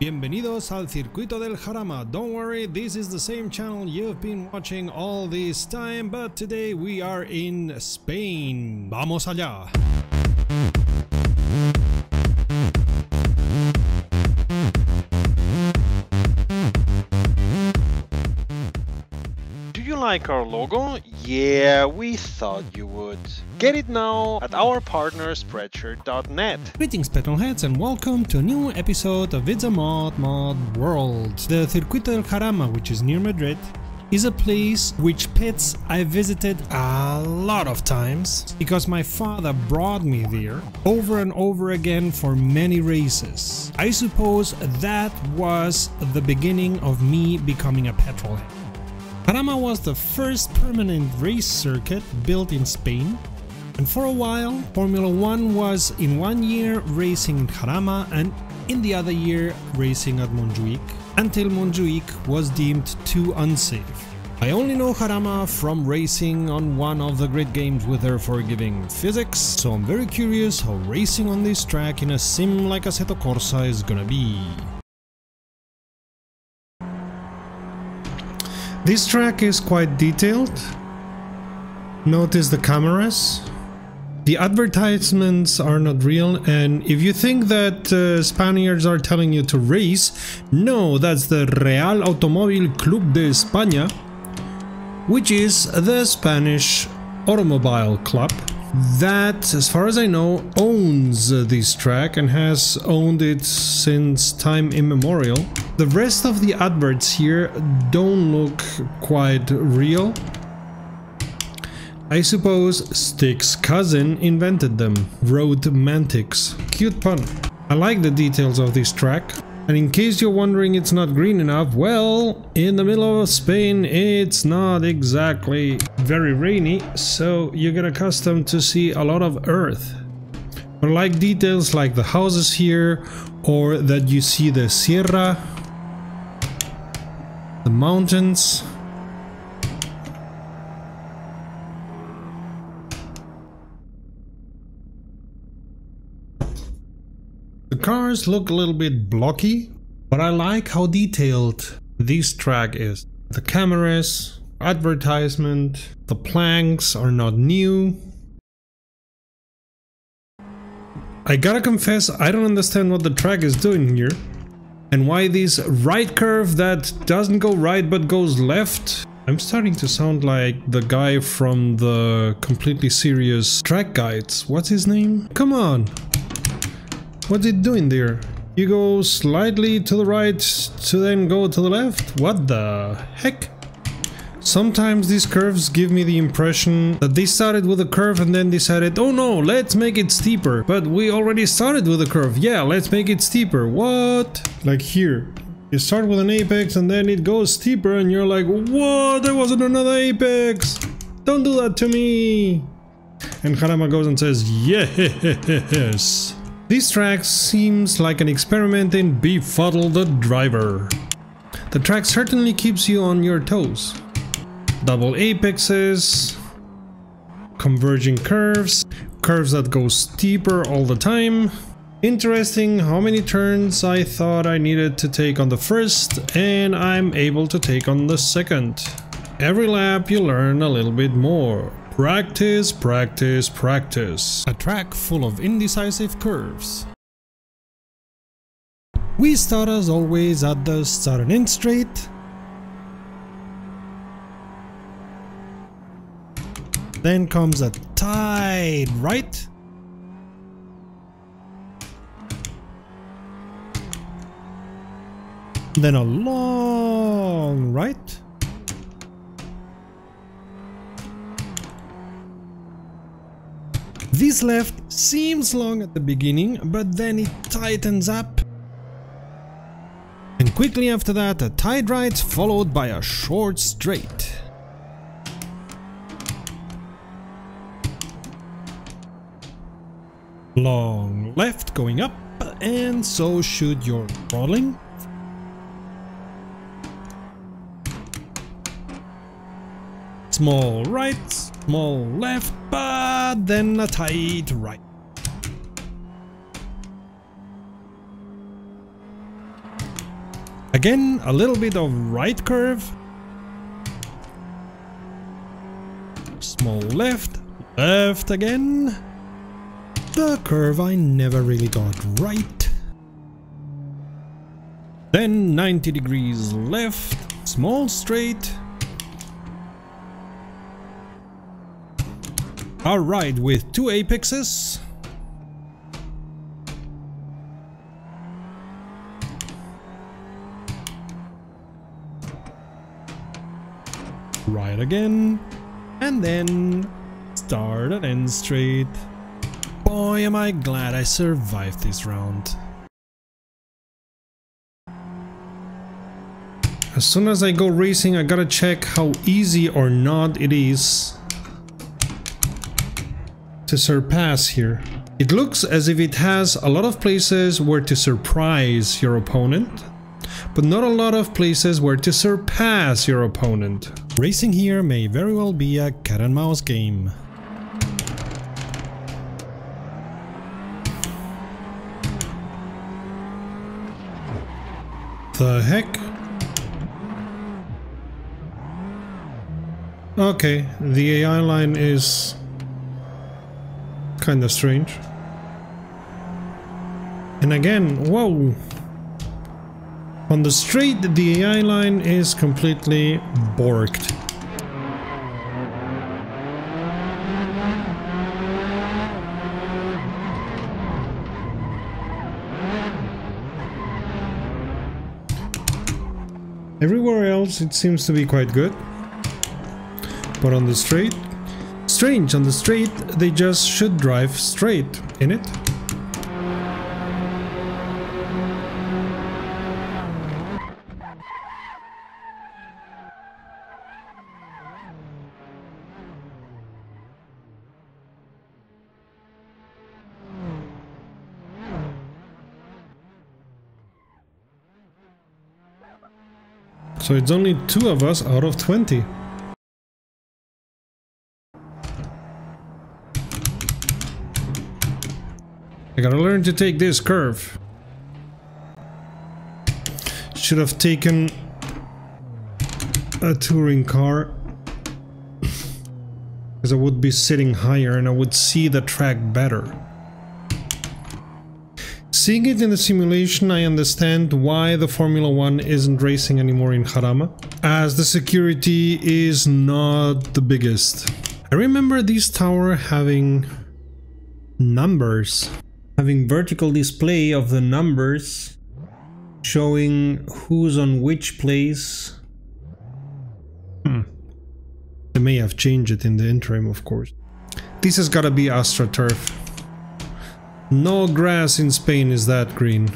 Bienvenidos al circuito del Jarama. Don't worry, this is the same channel you've been watching all this time, but today we are in Spain. Vamos allá. Do you like our logo? Yeah, we thought you would. Get it now at our partner Spreadshirt.net. Greetings petrolheads and welcome to a new episode of It's a Mod World. The Circuito del Jarama, which is near Madrid, is a place which pits I visited a lot of times because my father brought me there over and over again for many races. I suppose that was the beginning of me becoming a petrolhead. Jarama was the first permanent race circuit built in Spain, and for a while Formula 1 was in one year racing in Jarama and in the other year racing at Montjuic, until Montjuic was deemed too unsafe. I only know Jarama from racing on one of the grid games with their forgiving physics, so I'm very curious how racing on this track in a sim like Assetto Corsa is gonna be. This track is quite detailed. Notice the cameras. The advertisements are not real, and if you think that Spaniards are telling you to race, no, that's the Real Automóvil Club de España, which is the Spanish automobile club that, as far as I know, owns this track and has owned it since time immemorial. The rest of the adverts here don't look quite real. I suppose Stick's cousin invented them. Roadmantics. Cute pun. I like the details of this track. And in case you're wondering it's not green enough, well, in the middle of Spain it's not exactly very rainy, so you get accustomed to see a lot of earth. But I like details like the houses here, or that you see the Sierra, the mountains. The cars look a little bit blocky, but I like how detailed this track is. The cameras, advertisement, the planks are not new. I gotta confess, I don't understand what the track is doing here, and why this right curve that doesn't go right but goes left. I'm starting to sound like the guy from the Completely Serious Track Guides. What's his name? Come on! What's it doing there? You go slightly to the right to then go to the left? What the heck? Sometimes these curves give me the impression that they started with a curve and then decided, oh no, let's make it steeper. But we already started with a curve. Yeah, let's make it steeper. What? Like here. You start with an apex and then it goes steeper and you're like, what? There wasn't another apex. Don't do that to me. And Jarama goes and says, yes. This track seems like an experiment in befuddle the driver. The track certainly keeps you on your toes. Double apexes, converging curves, curves that go steeper all the time. Interesting how many turns I thought I needed to take on the first, and I'm able to take on the second. Every lap you learn a little bit more. Practice, practice, practice. A track full of indecisive curves. We start as always at the start and end straight. Then comes a tight right. Then a long right. This left seems long at the beginning, but then it tightens up. And quickly after that, a tight right followed by a short straight. Long left going up, and so should your throttling. Small right, small left, but then a tight right. Again, a little bit of right curve. Small left, left again. The curve I never really got right. Then 90 degrees left, small straight. A right with 2 apexes. Right again, and then start and end straight. Boy, am I glad I survived this round. As soon as I go racing, I gotta check how easy or not it is to surpass here. It looks as if it has a lot of places where to surprise your opponent, but not a lot of places where to surpass your opponent. Racing here may very well be a cat and mouse game. The heck? Okay, the AI line is kind of strange. And again, whoa! On the straight, the AI line is completely borked. Everywhere else it seems to be quite good. But on the straight, strange, on the straight they just should drive straight in it. So it's only 2 of us out of 20. I gotta learn to take this curve. Should have taken a touring car, because I would be sitting higher and I would see the track better. Seeing it in the simulation, I understand why the Formula 1 isn't racing anymore in Jarama, as the security is not the biggest. I remember this tower having numbers, having vertical display of the numbers, showing who's on which place. They may have changed it in the interim, of course. This has gotta be AstroTurf. No grass in Spain is that green.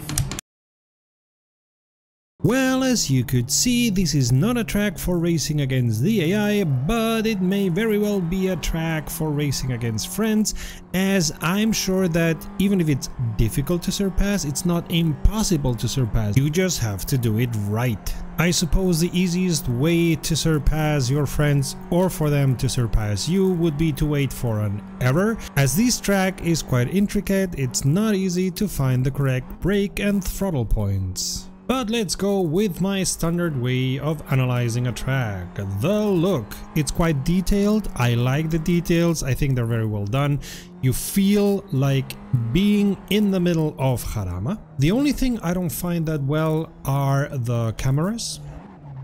Well, as you could see, this is not a track for racing against the AI, but it may very well be a track for racing against friends, as I'm sure that even if it's difficult to surpass, it's not impossible to surpass. You just have to do it right. I suppose the easiest way to surpass your friends, or for them to surpass you, would be to wait for an error. As this track is quite intricate, it's not easy to find the correct brake and throttle points. But let's go with my standard way of analyzing a track. The look. It's quite detailed. I like the details. I think they're very well done. You feel like being in the middle of Jarama. The only thing I don't find that well are the cameras.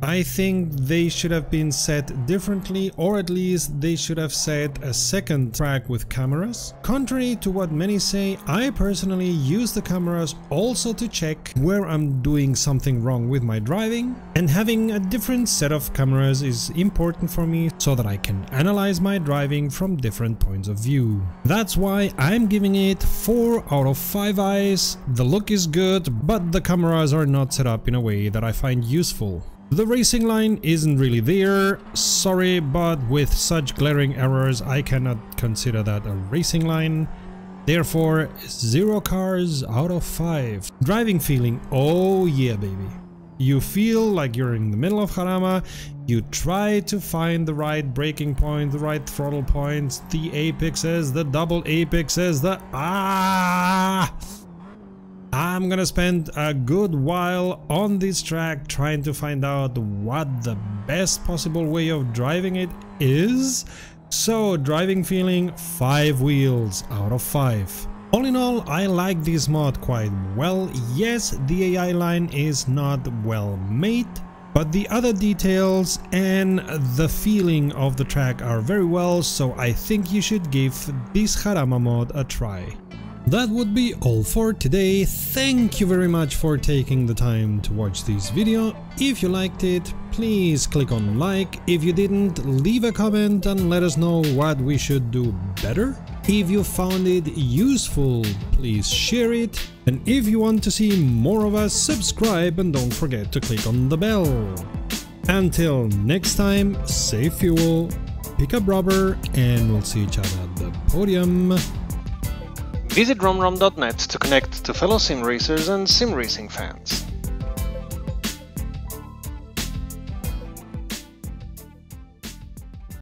I think they should have been set differently, or at least they should have set a second track with cameras. Contrary to what many say, I personally use the cameras also to check where I'm doing something wrong with my driving, and having a different set of cameras is important for me so that I can analyze my driving from different points of view. That's why I'm giving it 4 out of 5 eyes. The look is good, but the cameras are not set up in a way that I find useful. The racing line isn't really there, sorry, but with such glaring errors I cannot consider that a racing line. Therefore, 0 cars out of 5. Driving feeling, oh yeah baby. You feel like you're in the middle of Jarama, you try to find the right braking point, the right throttle points, the apexes, the double apexes, I'm gonna spend a good while on this track trying to find out what the best possible way of driving it is. So, driving feeling 5 wheels out of 5. All in all, I like this mod quite well. Yes, the AI line is not well made, but the other details and the feeling of the track are very well, so I think you should give this Jarama mod a try. That would be all for today. Thank you very much for taking the time to watch this video. If you liked it, please click on like. If you didn't, leave a comment and let us know what we should do better. If you found it useful, please share it. And if you want to see more of us, subscribe and don't forget to click on the bell. Until next time, save fuel, pick up rubber, and we'll see each other at the podium. Visit romrom.net to connect to fellow sim racers and sim racing fans.